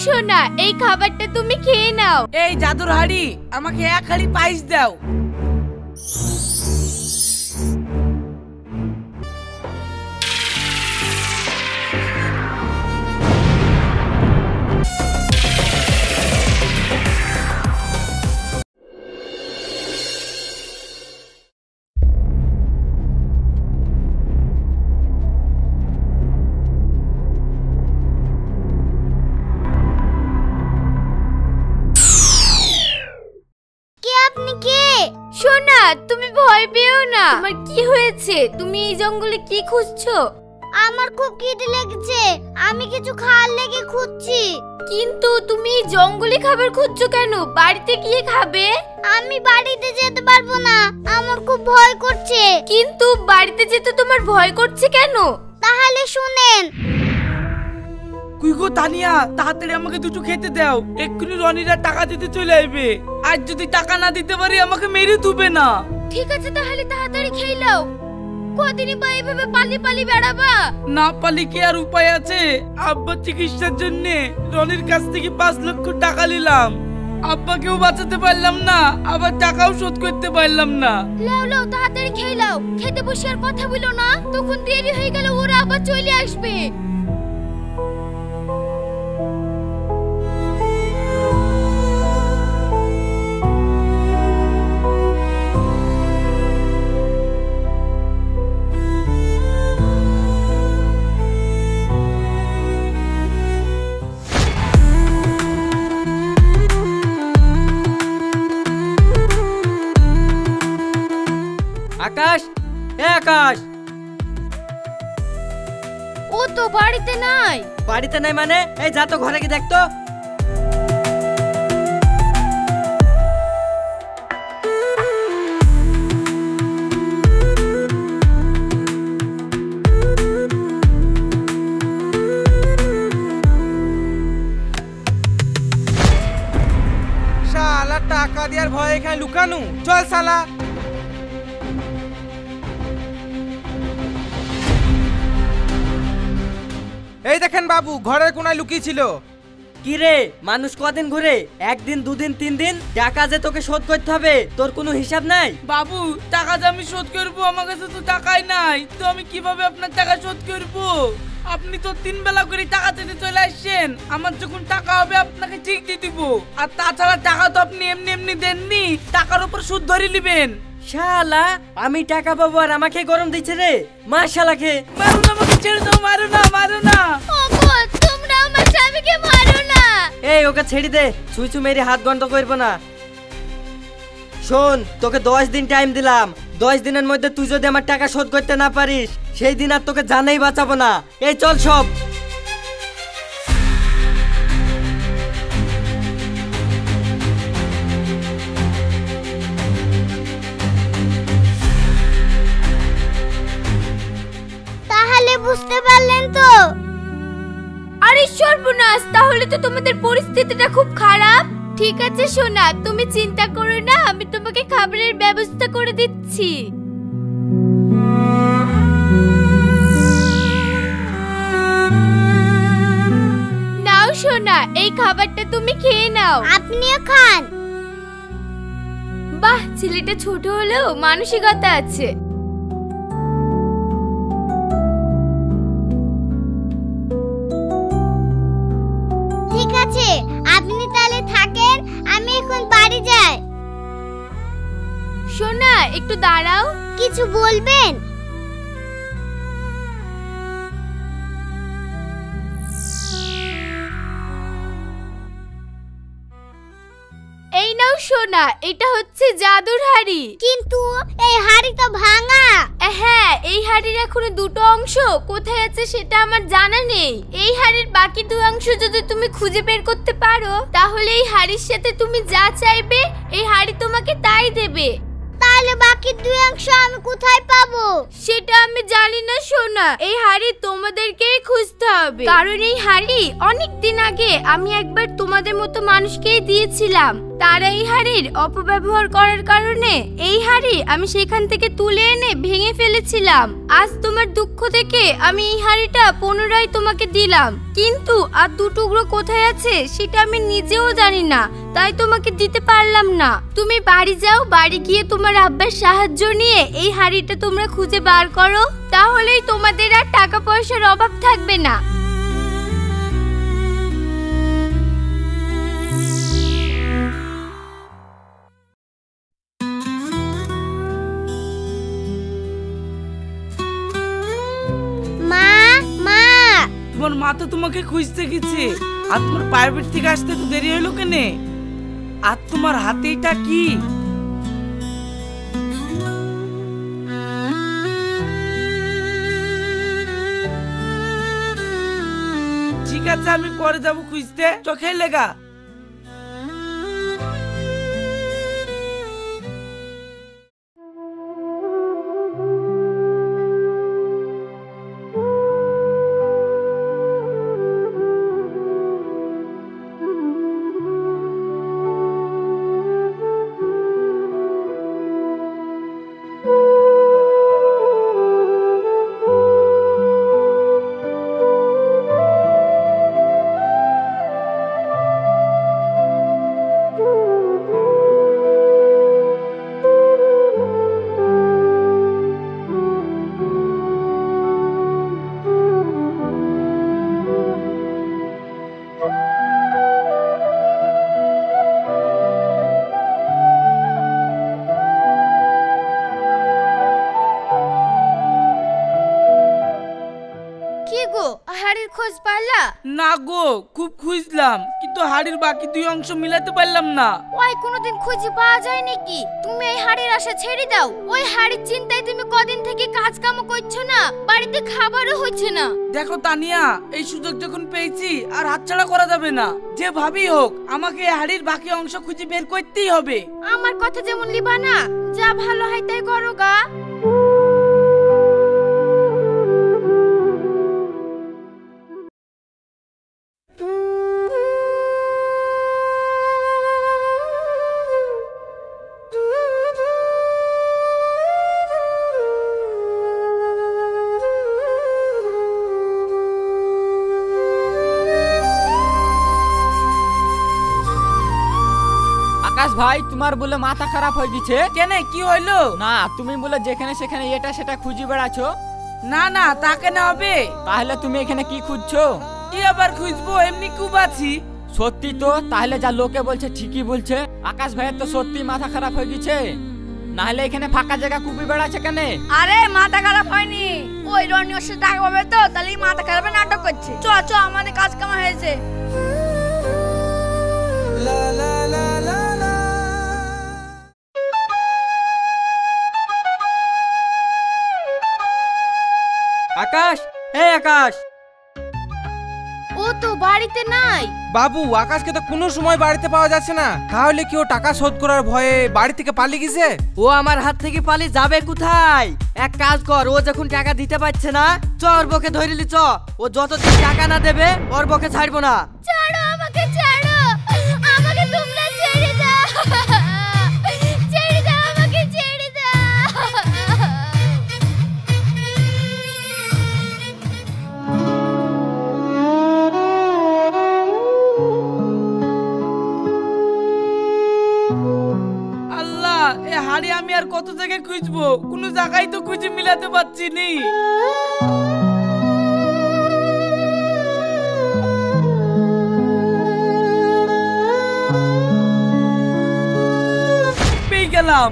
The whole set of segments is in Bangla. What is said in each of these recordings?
সোনা, এই খাবারটা তুমি খেয়ে নাও। এই জাদুর হাড়ি, আমাকে এক হাড়ি পায়েস দাও। সোনা, তুমি ভয় পেও না। তোমার কি হয়েছে? তুমি এই জঙ্গলে কি খুঁজছো? আমার খুব খিদে লেগেছে, আমি কিছু খাওয়ার লেগে খুঁজছি। কিন্তু তুমি এই জঙ্গলে খাবার খুঁজছো কেন? বাড়িতে গিয়ে খাবে। আমি বাড়িতে যেতে পারবো না, আমার খুব ভয় করছে। কিন্তু বাড়িতে যেতে তোমার ভয় করছে কেন? তাহলে শুনেন। কুই গো তানিয়া, তাড়াতাড়ি আমাকে দুটো খেতে দাও। এক্ষুনি রনিরা টাকা দিতে চলে আসবে। আর যদি টাকা না দিতে পারি আমাকে মেরে তুবে না। ঠিক আছে, তাহলে তাড়াতাড়ি খেয়ে নাও। কদিনই বা এইভাবে পালি পালি বেড়াবা? না পালি কি আর উপায় আছে? আব্বার চিকিৎসার জন্য রনির কাছ থেকে 5 লক্ষ টাকা নিলাম। আব্বাকেও বাঁচাতে পারলাম না, আবার টাকাও শোধ করতে পারলাম না। লাও লাও, তাড়াতাড়ি খেয়ে নাও। খেতে বসে আর কথা বলো না, তখন দেরি হয়ে গেলে ওরা আবার চলে আসবে। আকাশ, এ আকাশ। ও তো বাড়িতে নাই। বাড়িতে নাই মানে? এই যা তো ঘরে গিয়ে দেখতো। শালা টাকা দেওয়ার ভয়ে খায় লুকানো। চল শালা। এই দেখেন বাবু, ঘরের কোনায় লুকিয়ে ছিল। কি রে, মানুষ কদিন ঘুরে? একদিন, দুদিন, 3 দিন। টাকা যে তোকে শোধ করতে হবে, তোর কোনো হিসাব নাই? বাবু, টাকা যে আমি শোধ করবো, আমার কাছে তো টাকাই নাই। তো আমি কিভাবে আপনার টাকা শোধ করবো? আপনি তো 3 বেলা করে টাকা দিতে চলে আসছেন। আমার যখন টাকা হবে আপনাকে ঠিক দিয়ে দিব। আর তাছাড়া টাকা তো আপনি এমনি এমনি দেননি, টাকার উপর সুদ ধরে নেবেন। শালা, আমি টাকা পাবো আর আমাকে গরম দিচ্ছে রে। মার শালাকে। মারো না, আমাকে ছেড়ে দাও। মারো না, মারো না। ওগো, তোমরা আমার স্বামীকে মারো না। এই ওকে ছেড়ে দে, ছুঁই ছুঁ মেরে হাত গন্ধ করবো না। শোন, তোকে 10 দিন টাইম দিলাম। 10 দিনের মধ্যে তুই যদি আমার টাকা শোধ করতে না পারিস, সেই দিন আর তোকে জানাই বাঁচাবো না। এই চল সব। তাহলে বুঝতে পারলেন তো? আরে সর্বনাশ, তাহলে তো তোমাদের পরিস্থিতিটা খুব খারাপ। ঠিক আছে সোনা, তুমি চিন্তা করো না, আমি তোমাকে খাবারের ব্যবস্থা করে দিচ্ছি। নাও সোনা, এই খাবারটা তুমি খেয়ে নাও। আপনিও খান। বাহ, ছেলেটা ছোট হলেও মানসিকতা আছে। ঠিক আছে, আপনি তাহলে থাকেন, আমি এখন বাড়ি যাই। সোনা, একটু দাঁড়াও। কিছু বলবেন? এই নাও সোনা, এটা হচ্ছে জাদুর হাড়ি। কিন্তু এই হাড়ি তো ভাঙা। হ্যাঁ, এই হাড়ির এখনো 2টো অংশ কোথায় আছে সেটা আমার জানা নেই। এই হাড়ির বাকি 2 অংশ যদি তুমি খুঁজে বের করতে পারো, তাহলে এই হাড়ির সাথে তুমি যা চাইবে এই হাড়ি তোমাকে তাই দেবে। তাহলে বাকি 2 অংশ আমি কোথায় পাবো? সেটা আমি জানি না সোনা, এই হাড়ি তোমাদেরকেই খুঁজতে হবে। কারণ এই হাড়ি অনেক দিন আগে আমি একবার তোমাদের মতো মানুষকেই দিয়েছিলাম। তারা এই হাড়ির অপব্যবহার করার কারণে এই হাড়ি আমি সেখান থেকে তুলে এনে ভেঙে ফেলেছিলাম। আজ তোমার দুঃখ থেকে আমি এই হাড়িটা পুনরায় তোমাকে দিলাম, কিন্তু আর 2 টুকরো কোথায় আছে সেটা আমি নিজেও জানি না, তাই তোমাকে দিতে পারলাম না। তুমি বাড়ি যাও, বাড়ি গিয়ে তোমার আব্বার সাহায্য নিয়ে এই হাড়িটা তোমরা খুঁজে বার করো, তাহলেই তোমাদের আর টাকা পয়সার অভাব থাকবে না। মা মা তোমার মা তো তোমাকে খুঁজতে গেছে, আর তোমার প্রাইভেট থেকে আসতে তো দেরি হলো কেনে? আর তোমার হাতে এটা কি? ঠিক আছে, আমি পরে যাবো খুঁজতে, চোখে লেগা। হাড়ির খোঁজ পালা? না গো, খুব খুঁজলাম, কিন্তু হাড়ির বাকি 2 অংশ মিলাতে পারলাম না। ওই কোনোদিন খুঁজে পাওয়া যায় নাকি? তুমি এই হাড়ির আশা ছেড়ে দাও। ওই হাড়ির চিন্তায় তুমি কদিন থেকে কাজ কাম করছো না, বাড়িতে খাবারও হচ্ছে না। দেখো তানিয়া, এই সুযোগ যখন পেয়েছি আর হাতছাড়া করা যাবে না। যে ভাবি হোক, আমাকে এই হাড়ির বাকি অংশ খুঁজে বের করতেই হবে। আমার কথা যেমন লিবা না, যা ভালো হয় তাই করো গা। আকাশ ভাই, তোমার বলে মাথা খারাপ হয়ে গেছে? কেন, কি হইলো? না, তুমি বলে যেখানে সেখানে এটা সেটা খুঁজে বেড়াছো। না না, তা কেন হবে? তাহলে তুমি এখানে কি খুঁজছো? কি আবার খুঁজবো, এমনি খুব আছি। সত্যি তো? তাহলে যা লোকে বলছে ঠিকই বলছে, আকাশ ভাইয়ের তো সত্যি মাথা খারাপ হয়ে গেছে। নাহলে এখানে ফাঁকা জায়গা কুপি বেড়াচ্ছে কেন? আরে মাথা খারাপ হয়নি, ওই রনি ওর সাথে টাকা পাবে তো, তাহলে মাথা খারাপের নাটক করছে। চ চ, আমাদের কাজ কামা হয়েছে। আকাশ, হে আকাশ। ও তো বাড়িতে নাই। বাবু, আকাশকে তো কোনো সময় বাড়িতে পাওয়া যাচ্ছে না। তাহলে কি ও টাকা শোধ করার ভয়ে বাড়ি থেকে পালিয়ে গেছে? ও আমার হাত থেকে পালিয়ে যাবে কোথায়? এক কাজ কর, ও যখন টাকা দিতে পারছে না, চ ওর বকে ধরিলি চ। ও যতদিন টাকা না দেবে ওর বকে ছাড়বো না। ছাড়ো আমাকে, ছাড়ো আমাকে, তোমরা ছেড়ে দাও, ছেড়ে দাও আমাকে, ছেড়ে দাও। আল্লাহ, এ হাড়ি আমি আর কত জায়গায় খুঁজবো? কোনো জায়গায় তো খুঁজে মিলাতে পারছি নি। পেয়ে গেলাম।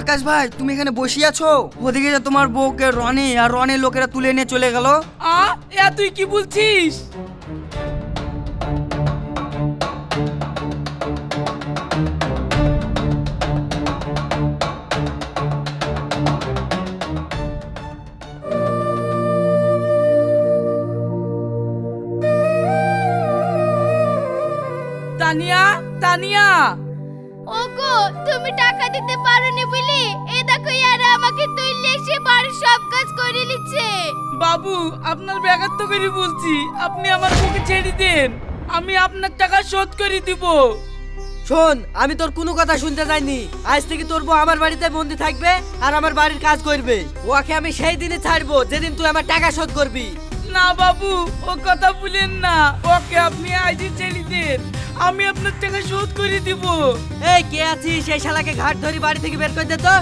আকাশ ভাই, তুমি এখানে বসে আছো? ওদিকে যে তোমার বউকে রনি আর রনির লোকেরা তুলে নিয়ে চলে গেল। তুই কি বলছিস? তুমি টাকা দিতে পারোনি বলি এ দেখো ইয়ারা আমাকে তুইলে এসে বাড়ির সব কাজ করে নিচ্ছে। বাবু আপনার ব্যাঘাত করে বলছি, আপনি আমার বুকে ছেড়ে দেন, আমি আপনার টাকা শোধ করে দিব। শোন, আমি তোর কোনো কথা শুনতে যাইনি। আজ থেকে তোর বউ আমার বাড়িতে বন্দি থাকবে আর আমার বাড়ির কাজ করবে। ওকে আমি সেই দিনে ছাড়বো যেদিন তুই আমার টাকা শোধ করবি। না বাবু, ও কথা বলেন না, ওকে আপনি আজই ছেড়ে দেন, আমি আপনার টাকা শোধ করে দিব। এই কে আছিস? সেই শালাকে ঘাট ধরি বাড়ি থেকে বের করে দে তো।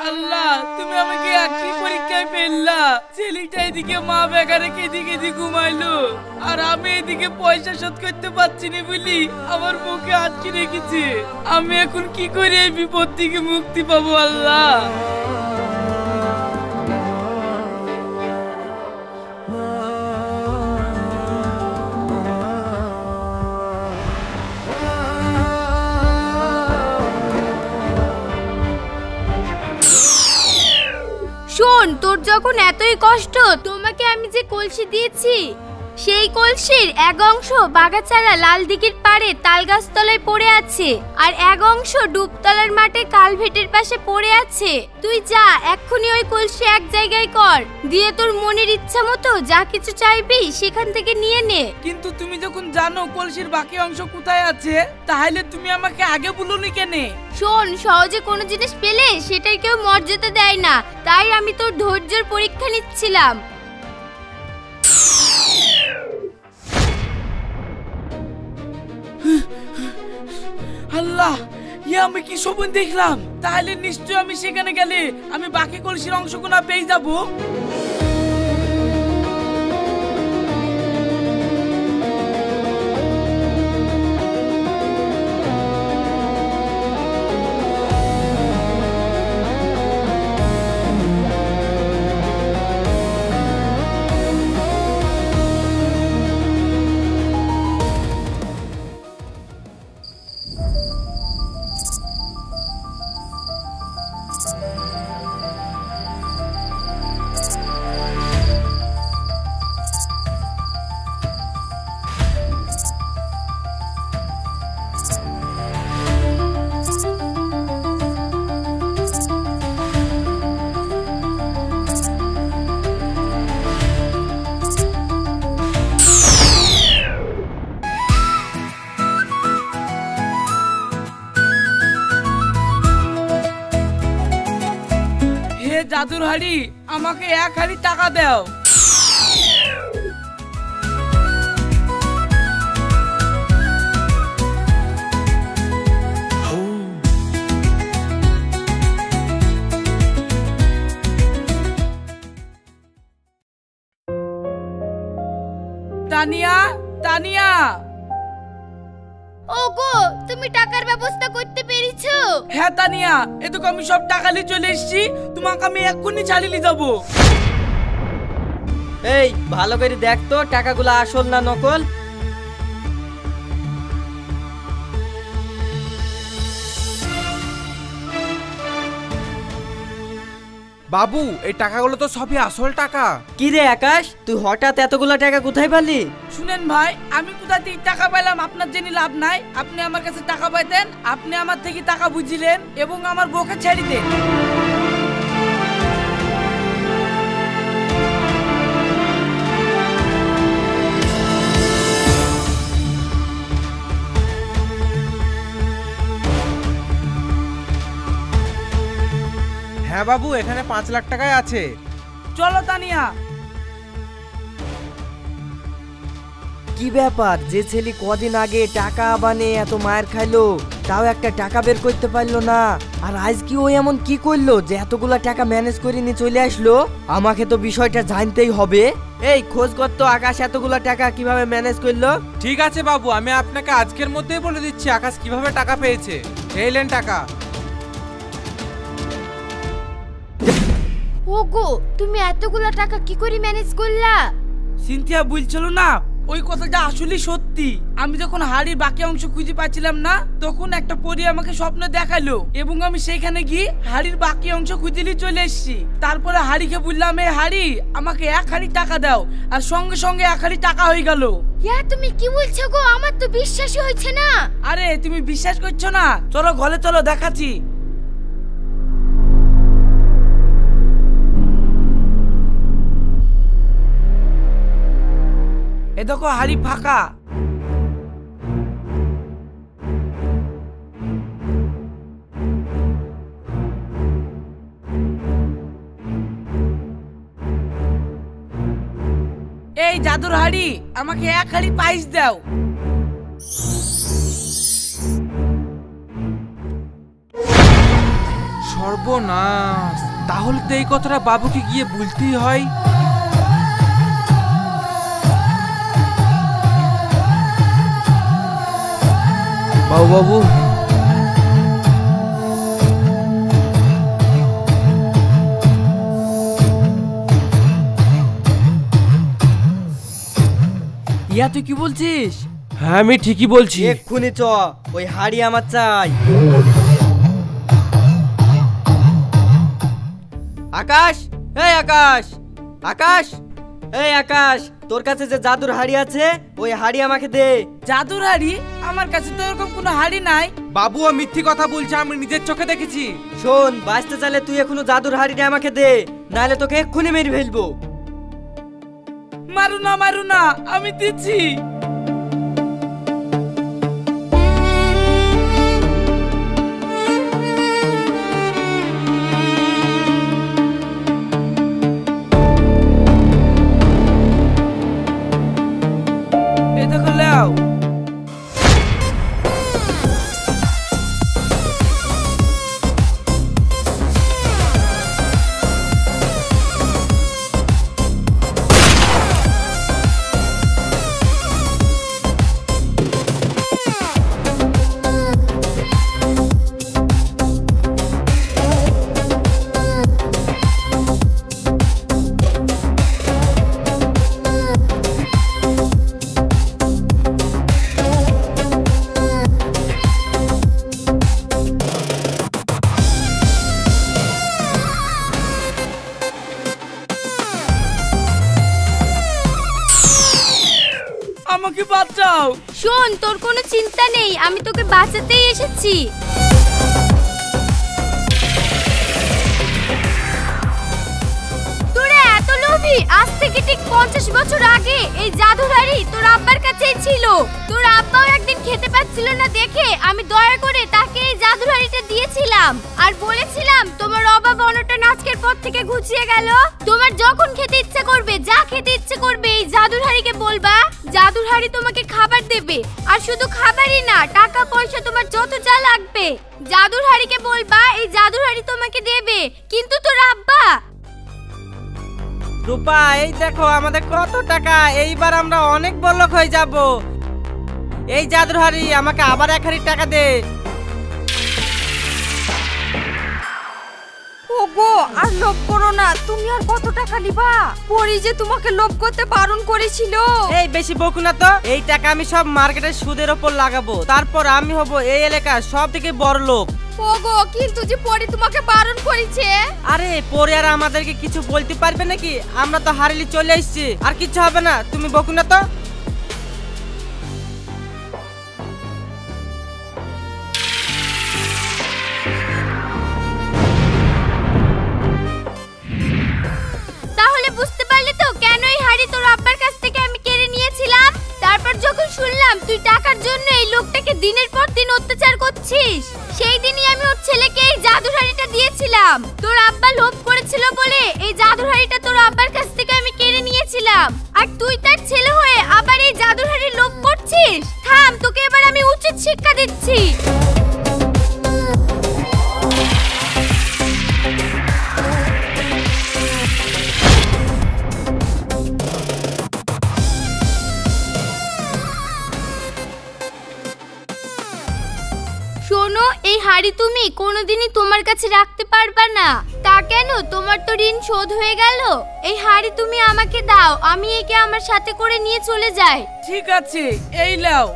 আল্লাহ, তুমি আমাকে একই পরীক্ষায় ফেললা। ছেলেটা এদিকে মা বেকার রেখে এদিকে ঘুমাইলো, আর আমি এদিকে পয়সা শোধ করতে পারছি না বলি আমার মুখে আটকে রেখেছে। আমি এখন কি করে এই বিপদ থেকে মুক্তি পাবো আল্লাহ? শোন, তোর যখন এতই কষ্ট, তোমাকে আমি যে কলসি দিয়েছি সেই কলসির এক অংশ বাগাচারা লাল দিঘির পাড়ে তালগাছ তলায় পড়ে আছে, আর এক অংশ ডুবতলার মাঠে কালভেটের পাশে পড়ে আছে। তুই যা এক্ষুনি ওই কলসি এক জায়গায় কর, দিয়ে তোর মনের ইচ্ছা মতো যা কিছু চাইবি সেখান থেকে নিয়ে নে। কিন্তু তুমি যখন জানো কলসির বাকি অংশ কোথায় আছে, তাহলে তুমি আমাকে আগে বলোনি কেন? শোন, সহজে কোনো জিনিস পেলে সেটার কেউ মর্যাদা দেয় না, তাই আমি তোর ধৈর্যের পরীক্ষা নিচ্ছিলাম। আল্লাহ, ইয়ে আমি কি স্বপ্ন দেখলাম? তাহলে নিশ্চয় আমি সেখানে গেলে আমি বাকি কলসির অংশগুলো পেয়ে যাব। জাদুর হাড়ি, আমাকে এক হাড়ি টাকা দাও। তানিয়া, তানিয়া। ওগো, তুমি টাকার ব্যবস্থা করতে পেরেছো? হ্যাঁ তানিয়া, এদিকে আমি সব টাকা নিয়ে চলে এসেছি, তোমাকে আমি এক্ষুনি চালিয়ে যাবো। এই ভালো করে দেখ তো টাকাগুলো আসল না নকল। বাবু, এই টাকাগুলো তো সবই আসল টাকা। কি রে আকাশ, তুই হঠাৎ এতগুলো টাকা কোথায় পেলি? শুনেন ভাই, আমি কোথা থেকে টাকা পেলাম আপনার জেনে লাভ নাই। আপনি আমার কাছে টাকা পাইতেন, আপনি আমার থেকে টাকা বুঝিলেন এবং আমার বউকে ছেড়ে দেন। হ্যাঁ বাবু, এখানে 5 লাখ টাকাই আছে। চলো তানিয়া। কি ব্যাপার, যে ছেলে কদিন আগে টাকা বানে এত মায়ের খাইলো, তাও একটা টাকা বের করতে পারলো না, আর আজ কি ও এমন কি করলো যে এতগুলা টাকা ম্যানেজ করে নিয়ে চলে আসলো? আমাকে তো বিষয়টা জানতেই হবে। এই খোঁজ করতো আকাশ এতগুলা টাকা কিভাবে ম্যানেজ করলো। ঠিক আছে বাবু, আমি আপনাকে আজকের মধ্যেই বলে দিচ্ছি আকাশ কিভাবে টাকা পেয়েছে। এই নেন টাকা। ওগো, তুমি এতগুলো টাকা কি করে ম্যানেজ করলা? সিনথিয়া বলছিল না ওই কথাটা আসলে সত্যি। আমি যখন হাড়ির বাকি অংশ খুঁজে পাচ্ছিলাম না, তখন একটা পরী আমাকে স্বপ্ন দেখালো এবং আমি সেখানে গিয়ে হাড়ির বাকি অংশ খুঁজে নিয়ে চলে এসেছি। তারপরে হাড়িকে বললাম, এই হাড়ি আমাকে 1 হাড়ি টাকা দাও, আর সঙ্গে সঙ্গে 1 হাড়ি টাকা হয়ে গেল। ইয়া তুমি কি বলছো গো? আমার তো বিশ্বাসই হচ্ছে না। আরে তুমি বিশ্বাস করছো না? চলো ঘরে চলো, দেখাচ্ছি। এ দেখো হাড়ি ফাঁকা। এই জাদুর হাড়ি, আমাকে 1 হাড়ি পায়েস দাও। সর্বনাশ, তাহলে তো এই কথাটা বাবুকে গিয়ে বলতেই হয়। বাবু ইয়া তুই কি বলছিস? হ্যাঁ আমি ঠিকই বলছি। এক্ষুনি চ, ওই হাড়ি আমার চাই। আকাশ, এই আকাশ, আকাশ, এই আকাশ, তোর কাছে যে জাদুর হাড়ি আছে ওই হাড়ি আমাকে দে। জাদুর হাড়ি? আমার কাছে তো এরকম কোনো হাড়ি নাই। বাবু ও মিথ্যি কথা বলছে, আমি নিজের চোখে দেখেছি। শোন, বাঁচতে চাইলে তুই এখনো জাদুর হাড়িটা আমাকে দে, নাহলে তোকে এক্ষুনি মেরে ফেলবো। মারু না, মারু না, আমি দিচ্ছি। এই দেখো লাও। আমাকে বাঁচাও। শোন, তোর কোনো চিন্তা নেই, আমি তোকে বাঁচাতেই এসেছি। তোরা এত লোভী? আজ থেকে ঠিক 50 বছর আগে এই জাদুর হাড়ি তোর আব্বার কাছেই ছিল। তোর আব্বাও একদিন খেতে পাচ্ছিল না দেখে আমি দয়া করে তাকে এই জাদুর হাড়িটা দিয়েছিলাম আর বলেছিলাম, তোমার অভাব অনটন আজকের পর থেকে ঘুচিয়ে গেল। তোমার যখন খেতে ইচ্ছে করবে, যা খেতে ইচ্ছে করবে, এই জাদুর হাড়িকে বলবা। জাদুর হাড়ি তোমাকে খাবার দেবে, আর শুধু খাবারই না, টাকা পয়সা তোমার যত যা লাগবে জাদুর হাড়িকে বলবা, এই জাদুর হাড়ি তোমাকে দেবে। কিন্তু তোর আব্বা। রূপা, এই দেখো আমাদের কত টাকা, এইবার আমরা অনেক বড়লোক হয়ে যাব। এই জাদুর হাড়ি আমাকে আবার 1 হাড়ি টাকা দে। ওগো, আর লোভ করো না। তুমি আর কত টাকা নিবা? পরি যে তোমাকে লোভ করতে বারণ করেছিল। এই বেশি বকু না তো। এই টাকা আমি সব মার্কেটের সুদের উপর লাগাবো, তারপর আমি হব এই এলাকার সব থেকে বড় লোক। ওগো, কিন্তু যে পরি তোমাকে বারণ করেছে। আরে পরে আর আমাদেরকে কিছু বলতে পারবে নাকি? আমরা তো হারিয়ে চলে এসেছি, আর কিছু হবে না, তুমি বকু না তো। তাহলে বুঝতে পারলি তো কেন এই হাড়ি তোর আব্বার কাছ থেকে আমি কেড়ে নিয়েছিলাম? তারপর যখন শুনলাম তুই টাকার জন্য এই লোকটাকে দিনের পর দিন অত্যাচার করছিস, সেই দিনই আমি ওর ছেলেকে এই জাদুর হাড়িটা দিয়েছিলাম। তোর আব্বা লোভ করেছিল বলে এই জাদুর হাড়িটা তোর আব্বার কাছ থেকে আমি কেড়ে নিয়েছিলাম, আর তুই তার ছেলে হয়ে আবার এই জাদুর হাড়ির লোভ করছিস। থাম, তোকে এবার আমি উচিত শিক্ষা দিচ্ছি। শোনো, এই হাড়ি তুমি কোনোদিনই তোমার কাছে রাখতে পারবা না। তা কেন, তোমার তো ঋণ শোধ হয়ে গেল। এই হাড়ি তুমি আমাকে দাও, আমি একে আমার সাথে করে নিয়ে চলে যাই। ঠিক আছে, এই লাও।